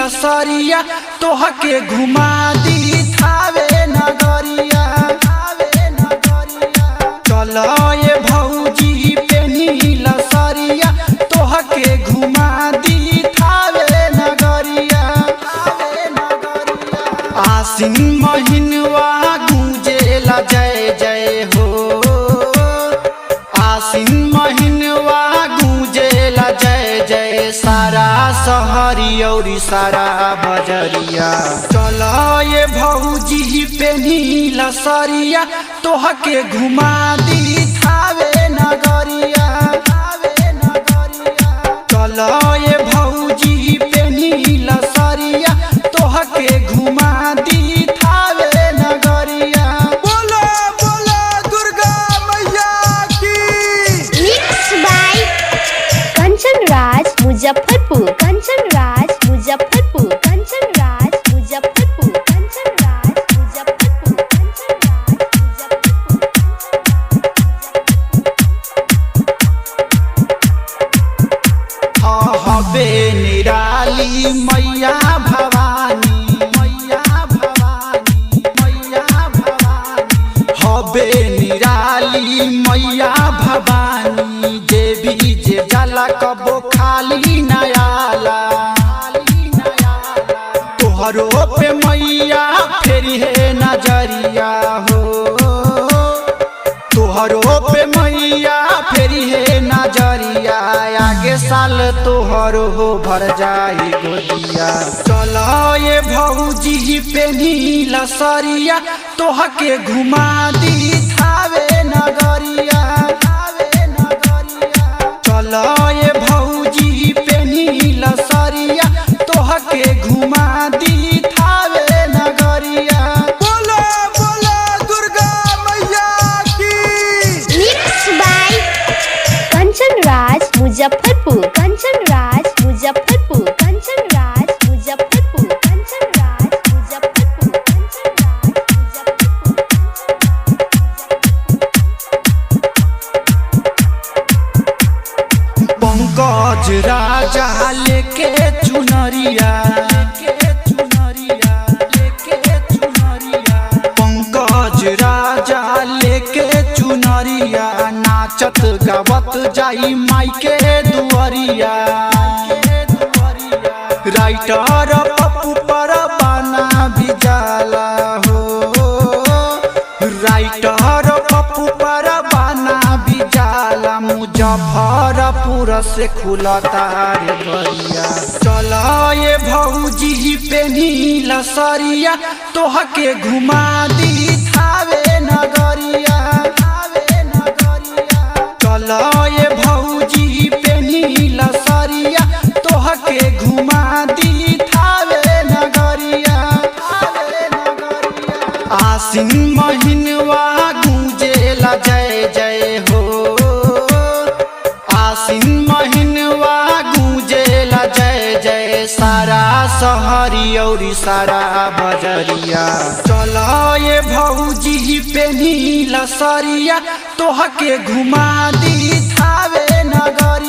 लसरिया तोहके घुमा दी थावे नगरिया। चल ये भौजी पेनी लसरिया तोहके घुमा दी थावे नगरिया। आसिन महिनवा गूंजेला जय जय हो, आसिन महिनवा गूंजेला जय जय सारा सहरी औरी सारा बजरिया। चल ये भौजी पेनी लसरिया तोहके घुमा दी थावे नगरिया। चल ये भौजी पेनी लसरिया तोहके घुमा दी थावे नगरिया। बोलो बोलो दुर्गा मैया की। Mix by Kanchan Raj Muzaffarpur, Kanchan Raj Muzaffarpur, Kanchan Raj Muzaffarpur, Kanchan Raj Muzaffarpur, Kanchan Raj Muzaffarpur. हबे निराली मैया भवानी, मैया भवानी, मैया भवानी। हबे निराली मैया भवानी, जे भी जे जाला कबो खाली नयाला। तोहरो पे मैया फेरी है नजरिया हो, तोहरो पे मैया फेरी है नजरिया। आगे साल तोहरो हो भर जाई गोदिया। चल ये भौजी पेनी लसरिया तोहके घुमा दी थावे नगरिया। चल ये भौजी पेनी लसरिया तोहके घुमा दी थावे नगरिया। बोलो बोलो दुर्गा मैया की। Mix by Kanchan Raj Muzaffarpur, Kanchan Raj Muzaffarpur, Kanchan Raj Muzaffarpur, Kanchan Raj Muzaffarpur, Kanchan Raj Muzaffarpur. पंकज राजा लेके चुनरिया, पंकज राजा लेके चुनरिया। नाचत गावत जाई माई के दुआरिया। राइटर पप्पू पर बना भी जाला हो, राइटर पप्पू पर बना भी जाला। मुजफ्फरपुर से खुलता रे गरिया। चल ये भौजी पेनी लसरिया तोहके घुमा दी थावे नगरिया। चल ये भौजी पेनी लसरिया तोहके घुमा दी थावे नगरिया। आसिन महिनवा गूंजेला जय जय हो, आसिन महिनवा गूंजेला जय जय सारा सहरी औरी सारा बजरिया। चल ये भौजी पेनी लसरिया तोहके घुमा दी थावे नगरिया।